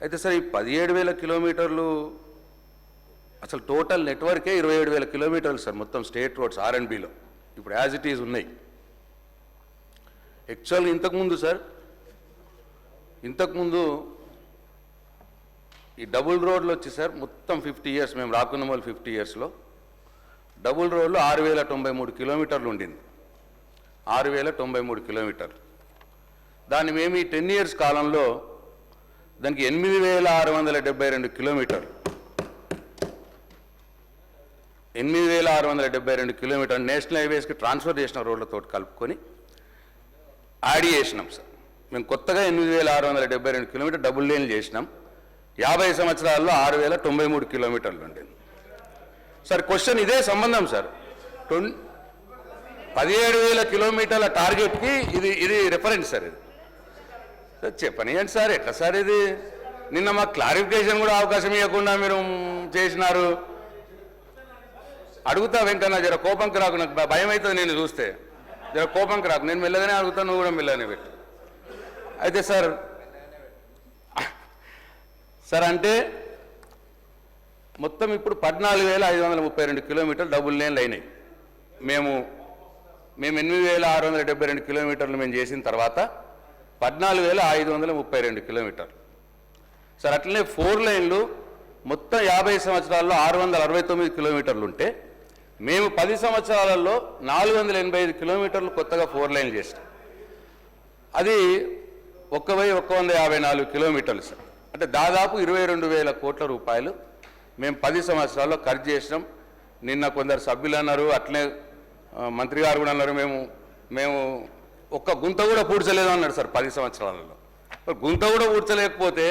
అయితే సార్ ఈ 17,000 కిలోమీటర్లు అసలు టోటల్ నెట్వర్కే 27,000 కిలోమీటర్లు సార్ మొత్తం స్టేట్ రోడ్స్ R&Bలో ఇప్పుడు యాజ్ ఇట్ ఈజ్ ఉన్నాయి. యాక్చువల్గా ఇంతకుముందు ఈ డబుల్ రోడ్లు వచ్చి సార్ మొత్తం 50 ఇయర్స్ మేము రాకున్న వాళ్ళు 50 ఇయర్స్లో డబుల్ రోడ్లు 6,093 కిలోమీటర్లు ఉండింది. 6,093 కిలోమీటర్లు. దాన్ని మేము ఈ 10 ఇయర్స్ కాలంలో దానికి 8,672 కిలోమీటర్లు 8,672 కిలోమీటర్లు నేషనల్ హైవేస్కి ట్రాన్స్ఫర్ చేసిన రోడ్లతో కలుపుకొని యాడ్ చేసినాం సార్. మేము కొత్తగా 8,672 కిలోమీటర్ డబుల్ లేన్లు చేసినాం. 50 సంవత్సరాల్లో 6,093 కిలోమీటర్లు ఉండేది సార్. క్వశ్చన్ ఇదే సంబంధం సార్. 17,000 కిలోమీటర్ల టార్గెట్కి ఇది రిఫరెన్స్ సార్. ఇది సార్ చెప్పనియండి సార్, ఎట్లా సార్ ఇది? నిన్న మాకు క్లారిఫికేషన్ కూడా అవకాశం ఇవ్వకుండా మీరు చేసినారు. అడుగుతా వెంకన్న, జర కోపంకి రాకు, నాకు భయం అవుతుంది నేను చూస్తే. జర కోపంకి రాకు, నేను మెల్లగానే అడుగుతాను, నువ్వు కూడా మెల్లగానే పెట్టు. అయితే సార్ అంటే మొత్తం ఇప్పుడు 14,532 కిలోమీటర్లు డబుల్ లేన్లు అయినాయి. మేము 8,672 కిలోమీటర్లు మేము చేసిన తర్వాత 14,532 కిలోమీటర్లు సార్. అట్లనే 4 లైన్లు మొత్తం 50 సంవత్సరాల్లో 669 కిలోమీటర్లు ఉంటే మేము 10 సంవత్సరాలలో 485 కిలోమీటర్లు కొత్తగా 4 లైన్లు చేసినాం. అది 1,154 కిలోమీటర్లు సార్. అంటే దాదాపు 22,000 కోట్ల రూపాయలు మేము 10 సంవత్సరాల్లో ఖర్చు చేసినాం. నిన్న కొందరు సభ్యులు అన్నారు, అట్లనే మంత్రి గారు కూడా అన్నారు, మేము ఒక్క గుంత కూడా పూడ్చలేదు అన్నాడు సార్ 10 సంవత్సరాలలో. గుంత కూడా పూడ్చలేకపోతే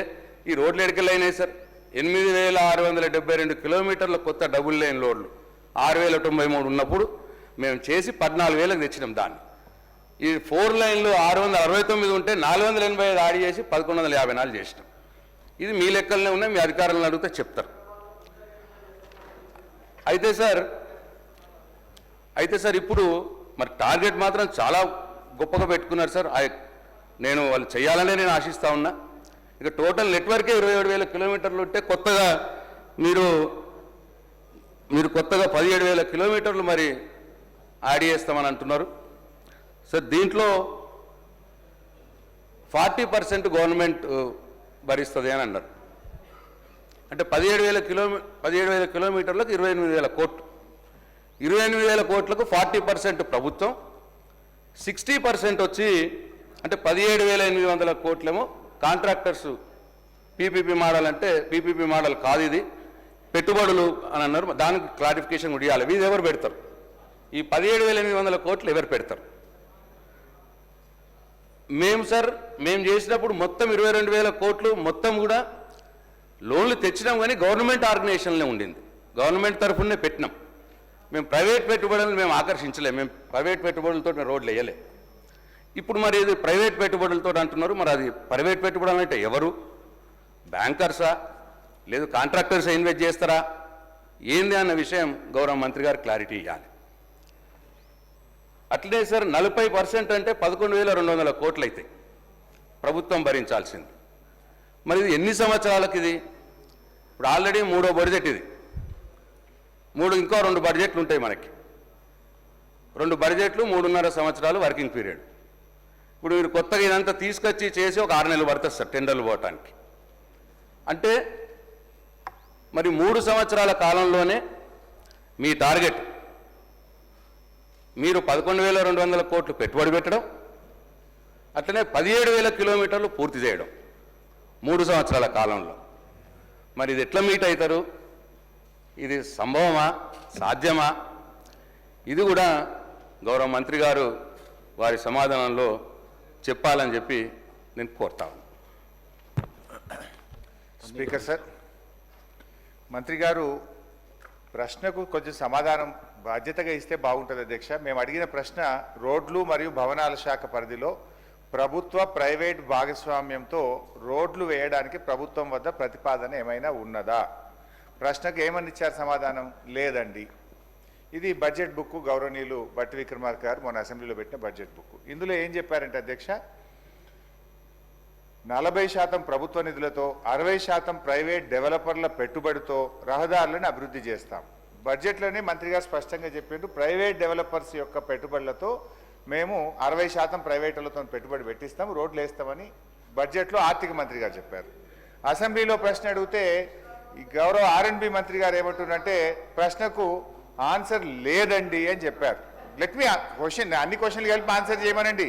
ఈ రోడ్లు ఎడికెళ్ళైనాయి సార్. 8,672 కిలోమీటర్ల కొత్త డబుల్ లైన్ రోడ్లు 6,093 ఉన్నప్పుడు మేము చేసి 14,000కి తెచ్చినాం దాన్ని. ఈ 4 లైన్లు 669 ఉంటే 485 యాడ్ చేసి 1,154 చేసినాం. ఇది మీ లెక్కలనే ఉన్నాయి, మీ అధికారులను అడిగితే చెప్తారు. అయితే సార్ ఇప్పుడు మరి టార్గెట్ మాత్రం చాలా గొప్పగా పెట్టుకున్నారు సార్. నేను వాళ్ళు చేయాలనే నేను ఆశిస్తూ ఉన్నా. ఇక టోటల్ నెట్వర్కే 27,000 కిలోమీటర్లు ఉంటే కొత్తగా మీరు 17,000 కిలోమీటర్లు మరి యాడ్ చేస్తామని అంటున్నారు సార్. దీంట్లో 40% గవర్నమెంట్ భరిస్తుంది అని అన్నారు. అంటే 17,000 కిలోమీటర్లకు 28,000 కోట్లు. 28,000 కోట్లకు 40% ప్రభుత్వం, 60% వచ్చి అంటే 17,800 కోట్లేమో కాంట్రాక్టర్స్. పీపీపీ మోడల్ అంటే పీపీపీ మోడల్ కాదు, ఇది పెట్టుబడులు అని అన్నారు. దానికి క్లారిఫికేషన్ కూడా ఇవ్వాలి. ఇది ఎవరు పెడతారు? ఈ 17,800 కోట్లు ఎవరు పెడతారు? మేము చేసినప్పుడు మొత్తం 22,000 కోట్లు మొత్తం కూడా లోన్లు తెచ్చినాం, కానీ గవర్నమెంట్ ఆర్గనైజేషన్లే ఉండింది, గవర్నమెంట్ తరఫునే పెట్టినాం. మేము ప్రైవేట్ పెట్టుబడులను మేము ఆకర్షించలేము, మేము ప్రైవేట్ పెట్టుబడులతో మేము రోడ్లు వేయలే. ఇప్పుడు మరి ఇది ప్రైవేట్ పెట్టుబడులతో అంటున్నారు. మరి అది ప్రైవేట్ పెట్టుబడులు అంటే ఎవరు? బ్యాంకర్సా, లేదు కాంట్రాక్టర్స్ ఇన్వెస్ట్ చేస్తారా, ఏంది అన్న విషయం గౌరవ మంత్రి గారు క్లారిటీ ఇవ్వాలి. అట్లనే సార్ 40% అంటే 11,200 కోట్లు అవుతాయి ప్రభుత్వం భరించాల్సింది. మరి ఇది ఎన్ని సంవత్సరాలకు? ఇది ఇప్పుడు ఆల్రెడీ 3వ బడ్జెట్, ఇది ఇంకో 2 బడ్జెట్లు ఉంటాయి మనకి. 2 బడ్జెట్లు 3.5 సంవత్సరాలు వర్కింగ్ పీరియడ్. ఇప్పుడు మీరు కొత్తగా ఇదంతా తీసుకొచ్చి చేసి ఒక 6 నెలలు పడుతుంది సార్ టెండర్లు పోవటానికి. అంటే మరి 3 సంవత్సరాల కాలంలోనే మీ టార్గెట్ మీరు 11,200 కోట్లు పెట్టుబడి పెట్టడం, అట్లనే 17,000 కిలోమీటర్లు పూర్తి చేయడం 3 సంవత్సరాల కాలంలో. మరి ఇది ఎట్లా మీట్ అవుతారు? ఇది సంభవమా, సాధ్యమా? ఇది కూడా గౌరవ మంత్రి గారు వారి సమాధానంలో చెప్పాలని చెప్పి నేను కోరుతాను. స్పీకర్ సార్, మంత్రి గారు ప్రశ్నకు కొంచెం సమాధానం బాధ్యతగా ఇస్తే బాగుంటుంది అధ్యక్ష. మేము అడిగిన ప్రశ్న రోడ్లు మరియు భవనాల శాఖ పరిధిలో ప్రభుత్వ ప్రైవేట్ భాగస్వామ్యంతో రోడ్లు వేయడానికి ప్రభుత్వం వద్ద ప్రతిపాదన ఏమైనా ఉన్నదా? ప్రశ్నకు ఏమని ఇచ్చారు సమాధానం? లేదండి. ఇది బడ్జెట్ బుక్, గౌరవనీయులు బట్టి విక్రమార్క గారు మొన్న అసెంబ్లీలో పెట్టిన బడ్జెట్ బుక్. ఇందులో ఏం చెప్పారంటే అధ్యక్ష, 40% ప్రభుత్వ నిధులతో 60% ప్రైవేట్ డెవలపర్ల పెట్టుబడితో రహదారులను అభివృద్ధి చేస్తాం. బడ్జెట్లోనే మంత్రి గారు స్పష్టంగా చెప్పిండ్రు, ప్రైవేట్ డెవలపర్స్ యొక్క పెట్టుబడులతో మేము 60% ప్రైవేటులతో పెట్టుబడి పెట్టిస్తాం, రోడ్లు వేస్తామని బడ్జెట్లో ఆర్థిక మంత్రి గారు చెప్పారు. అసెంబ్లీలో ప్రశ్న అడిగితే ఈ గౌరవ R&B మంత్రి గారు ఏమంటున్నారంటే ప్రశ్నకు ఆన్సర్ లేదండి అని చెప్పారు. లెట్ మీ క్వశ్చన్, అన్ని క్వశ్చన్లు కలిపి ఆన్సర్ చేయమనండి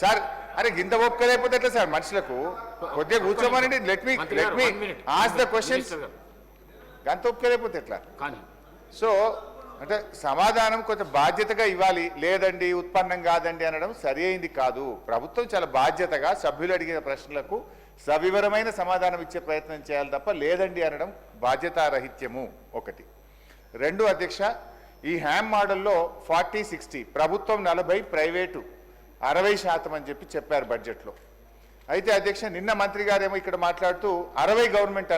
సార్. అరే గింత ఒప్పుకోలేకపోతే ఎట్లా సార్, మనుషులకు కొద్దిగా కూర్చోమనండి. Let me ask the questions. గంత ఒప్పుకోలేకపోతే ఎట్లా? సో అంటే సమాధానం కొంచెం బాధ్యతగా ఇవ్వాలి. లేదండి, ఉత్పన్నం కాదండి అనడం సరి అయింది కాదు. ప్రభుత్వం చాలా బాధ్యతగా సభ్యులు అడిగిన ప్రశ్నలకు సవివరమైన సమాధానం ఇచ్చే ప్రయత్నం చేయాలి తప్ప లేదండి అనడం బాధ్యతారహిత్యము. ఒకటి. రెండు అధ్యక్ష, ఈ హ్యామ్ మోడల్లో 40-60 ప్రభుత్వం 40, ప్రైవేటు 60% అని చెప్పారు బడ్జెట్లో. అయితే అధ్యక్ష నిన్న మంత్రి గారేమో ఇక్కడ మాట్లాడుతూ 60 గవర్నమెంట్